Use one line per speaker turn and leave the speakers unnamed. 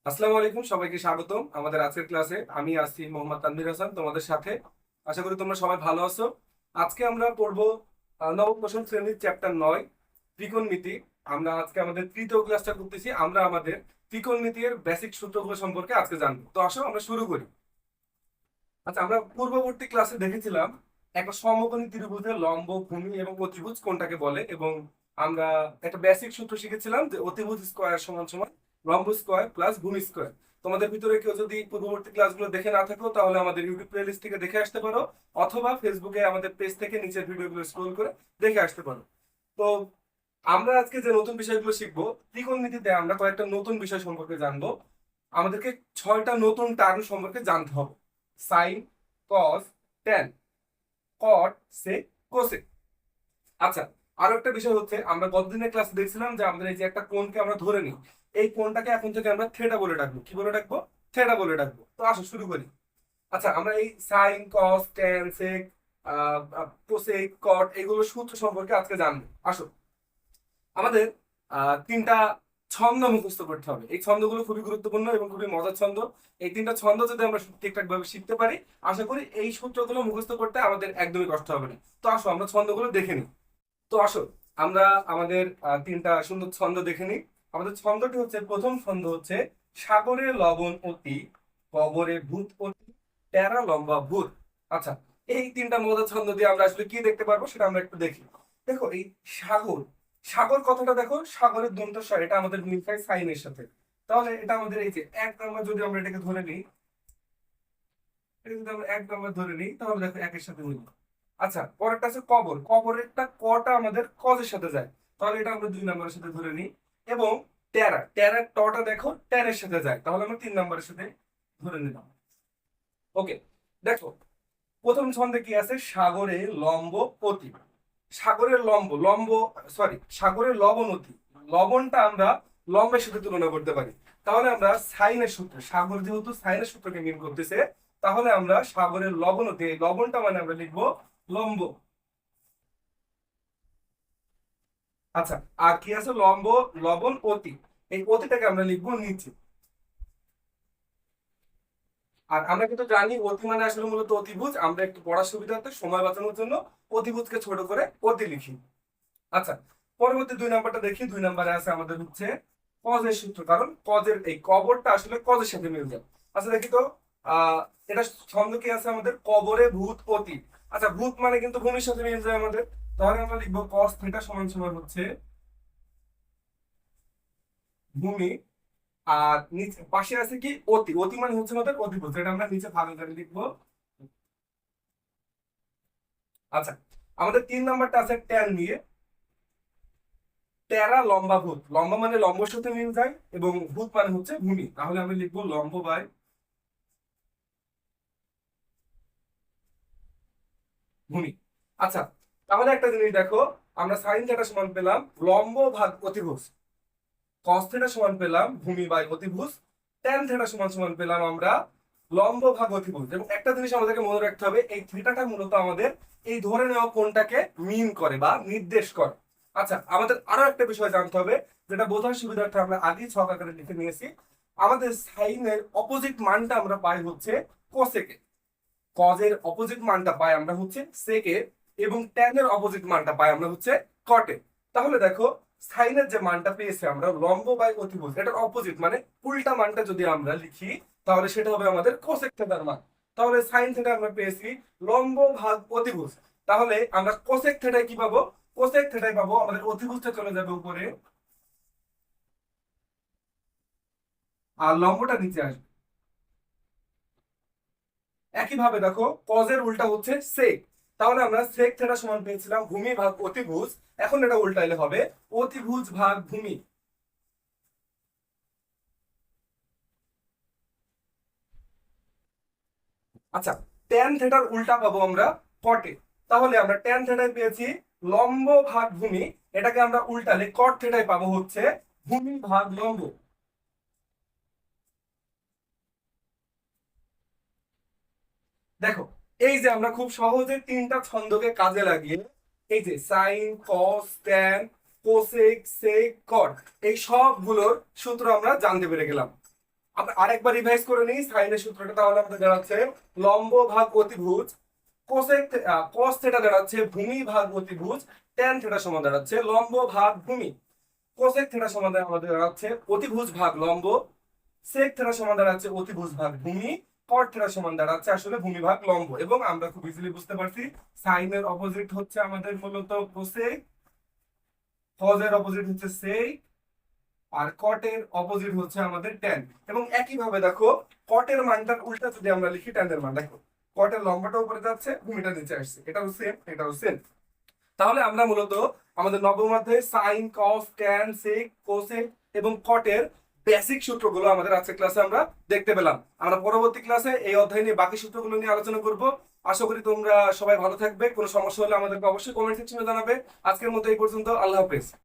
আসসালামু আলাইকুম, সবাইকে স্বাগতম আমাদের আজকের ক্লাসে। আমি আছি মোহাম্মদ তানভীর হাসান তোমাদের সাথে। আশা করি তোমরা সবাই ভালো আছো। আজকে আমরা পড়বো নবম দশম শ্রেণীর চ্যাপ্টার 9 ত্রিকোণমিতি। আমরা আজকে আমাদের তৃতীয় ক্লাসটা করতেছি। আমরা আমাদের ত্রিকোণমিতির বেসিক সূত্রগুলো সম্পর্কে আজকে জানবো। তো আসো আমরা শুরু করি। আচ্ছা, আমরা পূর্ববর্তী ক্লাসে দেখেছিলাম একটা সমকোণী ত্রিভুজের লম্ব, ভূমি এবং অতিভুজ কোনটাকে বলে, এবং আমরা একটা বেসিক সূত্র শিখেছিলাম যে অতিভুজ স্কয়ার সমান সমান লম্ব স্কয়ার প্লাস ভূমি স্কয়ার। তোমাদের ভিতরে কেউ যদি পূর্ববর্তী ক্লাসগুলো দেখে না থাকো তাহলে আমাদের ইউটিউব প্লেলিস্ট থেকে দেখে আসতে পারো, অথবা ফেসবুকে আমাদের পেজ থেকে নিচের ভিডিওগুলো স্ক্রল করে দেখে আসতে পারো। তো আমরা আজকে যে নতুন বিষয়গুলো শিখবো, ত্রিকোণমিতিতে আমরা কয়েকটা নতুন বিষয় সম্পর্কে জানবো। আমাদেরকে 6টা নতুন টার্ম সম্পর্কে জানতে হবে: সাইন, কস, ট্যান, কট, সেক, কোসেক। আচ্ছা, আরো একটা বিষয় হচ্ছে, আমরা গতদিনের ক্লাসে দেখছিলাম যে আমাদের এই যে একটা কোণকে আমরা ধরে নিই, এই কোণটাকে এখন থেকে আমরা থেটা বলে ডাকবো। কি বলে ডাকবো? থেটা বলে ডাকবো। তো আসো শুরু করি। আচ্ছা, আমরা এই সাইন, কস, ট্যান, সেক, কোসেক, কট এগুলো সূত্র সম্পর্কে আজকে জানবো। আসো, আমাদের তিনটা ছন্দ মুখস্থ করতে হবে। এই ছন্দগুলো খুবই গুরুত্বপূর্ণ এবং খুবই মজার ছন্দ। এই তিনটা ছন্দ যদি আমরা ঠিকঠাক ভাবে শিখতে পারি, আশা করি এই সূত্রগুলো মুখস্থ করতে আমাদের একদমই কষ্ট হবে না। তো আসো আমরা ছন্দগুলো দেখে নিই। তো আসো আমরা আমাদের তিনটা সুন্দর ছন্দ দেখে নিই। আমাদের ছন্দটি হচ্ছে, প্রথম ছন্দ হচ্ছে সাগরে লবণ অতি, কবরে ভূত অতি, টেরা লম্বা ভূত। আচ্ছা, এই তিনটা মজার ছন্দ দিয়ে আমরা আসলে কি দেখতে পারবো সেটা আমরা একটু দেখি। দেখো এই সাগর, সাগর কথাটা দেখো, সাগরের দন্ত স্বর, এটা আমাদের মিল খায় সাইনের সাথে। তাহলে এটা আমাদের এই যে এক নাম্বার, যদি আমরা এটাকে ধরে নিই, এটা যদি আমরা এক নাম্বার ধরে নিই তাহলে দেখো একের সাথে মিল। আচ্ছা, পরেরটা আছে কবর, কবরেরটা কটা আমাদের কজের সাথে যায়, তাহলে এটা আমরা দুই নাম্বারের সাথে ধরে নিই। এবং টেরা, টেরার টটা দেখো টেরের সাথে যায়, তাহলে আমরা তিন নাম্বারের সাথে ধরে নিলাম। ওকে, দেখো প্রথম ছন্দে কি আছে? সাগরে লম্ব অতি। সাগরের লম্ব, লম্ব সরি সাগরের লবণ অতি, লবণটা আমরা লম্বের সাথে তুলনা করতে পারি। তাহলে আমরা সাইনের সূত্র, সাগর যেহেতু সাইনের সূত্রকে মিল করতেছে, তাহলে আমরা সাগরের লবণ অতি, এই লবণটা মানে আমরা লিখবো লম্ব। আচ্ছা, আর কি আছে? লম্ব, লবণ, অতি। এই অতিটাকে আমরা লিখবো নিচে। আর আমরা কিন্তু জানি অতি মানে আসলে মূলত অতিভুজ। আমরা একটু পড়ার সুবিধার্থে সময় বাঁচানোর জন্য অতিভুজকে ছোট করে অতি লিখি। আচ্ছা, পরবর্তী দুই নাম্বারটা দেখি। দুই নাম্বারে আছে আমাদের হচ্ছে কজের সূত্র, কারণ কজের এই কবরটা আসলে কজের সাথে মিল যায়। আচ্ছা দেখি তো, এটা ছন্দ কি আছে আমাদের? কবরে ভূত অতি। আচ্ছা, ভূত মানে কিন্তু ভূমির সাথে মিল যায় আমাদের। তাহলে আমরা লিখবো কস থিটা সমান সমান হচ্ছে ভূমি। আর নিচে পাশে আছে কি? অতি, অতি মানে হচ্ছে আমাদের অতিভুজ, এটা আমরা নিচে ভাগ করে লিখবো। আচ্ছা, আমাদের তিন নাম্বারটা আছে ট্যান নিয়ে। টেরা লম্বা ভূত, লম্বা মানে লম্বর সাথে মিল যায়, এবং ভূত মানে হচ্ছে ভূমি, তাহলে আমি লিখবো লম্ব বাই ভূমি। আচ্ছা, তাহলে একটা জিনিস দেখো, আমরা সাইন থিটা সমান পেলাম লম্ব ভাগ অতিভুজ, কস থিটা সমান পেলাম ভূমি বাই অতিভুজ, ট্যান থিটা সমান সমান পেলাম আমরা লম্ব ভাগ অতিভুজ। এবং একটা জিনিস আমাদেরকে মনে রাখতে হবে, এই থিটাটা মূলত আমাদের এই ধরে নেওয়া কোণটাকে মিন করে বা নির্দেশ করে। আচ্ছা, আমাদের আরো একটা বিষয় জানতে হবে, যেটা বোঝার সুবিধার্থে আমরা আগেই ছক আকারে লিখে নিয়েছি। আমাদের সাইনের অপোজিট মানটা আমরা পাই হচ্ছে কোসেকে, কজের অপোজিট মানটা পাই আমরা হচ্ছে সেকে, এবং ট্যানের অপোজিট মানটা পাই আমরা হচ্ছে কটে। তাহলে দেখো, সাইনের যে মানটা পেয়েছি আমরা লম্ব বাই অতিভুজ, এটার অপোজিট মানে উল্টা মানটা যদি আমরা লিখি, তাহলে সেটা হবে আমাদের কোসেক থিটার মান। তাহলে সাইন থিটা আমরা পেয়েছি লম্ব ভাগ অতিভুজ, তাহলে আমরা কোসেক থিটায় কি পাবো? কোসেক থিটায় পাবো আমাদের অতিভুজটা চলে যাবে উপরে, আর লম্বটা নিচে আসবে। একইভাবে দেখো, কজের উল্টা হচ্ছে সেক, তাহলে আমরা সেক থিটা সমান পেয়েছিলাম ভূমি ভাগ অতিভুজ। এখন এটা উল্টাইলে হবে অতিভুজ ভাগ ভূমি। আচ্ছা, ট্যান থিটার উল্টা পাবো আমরা কটে, তাহলে আমরা ট্যান থিটায় পেয়েছি লম্ব ভাগ ভূমি, এটাকে আমরা উল্টালে কট থিটায় পাবো হচ্ছে ভূমি ভাগ লম্ব। দেখো, এই যে আমরা খুব সহজে তিনটা ছন্দকে কাজে লাগিয়ে এই যে সাইন, কস, ট্যান, কোসেক, সেক, কট, এই সবগুলোর সূত্র আমরা জানতে পেরে গেলাম। আমরা আরেকবার রিভাইজ করে নিই সাইনের সূত্রটা, তাহলে আমাদের দাঁড়াচ্ছে লম্ব ভাগ অতিভুজ, কোসেক কস থিটা দাঁড়াচ্ছে ভূমি ভাগ অতিভুজ, ট্যান থিটা সমান দাঁড়াচ্ছে লম্ব ভাগ ভূমি, কোসেক থিটা সমান আমাদের দাঁড়াচ্ছে অতিভুজ ভাগ লম্ব, সেক থিটা সমান দাঁড়াচ্ছে অতিভুজ ভাগ ভূমি, কট থিটা সমান দাঁড়াচ্ছে আসলে ভূমি ভাগ লম্ব। এবং আমরা খুব ইজিলি বুঝতে পারছি সাইনের অপোজিট হচ্ছে আমাদের মূলত কোসেক, কজের অপোজিট হচ্ছে সেক, আর কটের অপোজিট হচ্ছে আমাদের ট্যান। এবং একইভাবে দেখো কটের মানটার উল্টা যদি আমরা লিখি ট্যানের মান, দেখো কটের লম্বাটা উপরে যাচ্ছে, ভূমিটা নিচে আসছে, এটাও সেম এটাও সেম। তাহলে আমরা মূলত আমাদের নবম অধ্যায়ে সাইন, কস, ট্যান, সেক, কোসেক এবং কটের বেসিক সূত্রগুলো আমাদের আজকের ক্লাসে আমরা দেখতে পেলাম। আমরা পরবর্তী ক্লাসে এই অধ্যায় নিয়ে বাকি সূত্রগুলো নিয়ে আলোচনা করব। আশা করি তোমরা সবাই ভালো থাকবে। কোনো সমস্যা হলে আমাদেরকে অবশ্যই কমেন্ট সেকশনে জানাবে। আজকের মতো এই পর্যন্ত, আল্লাহ হাফেজ।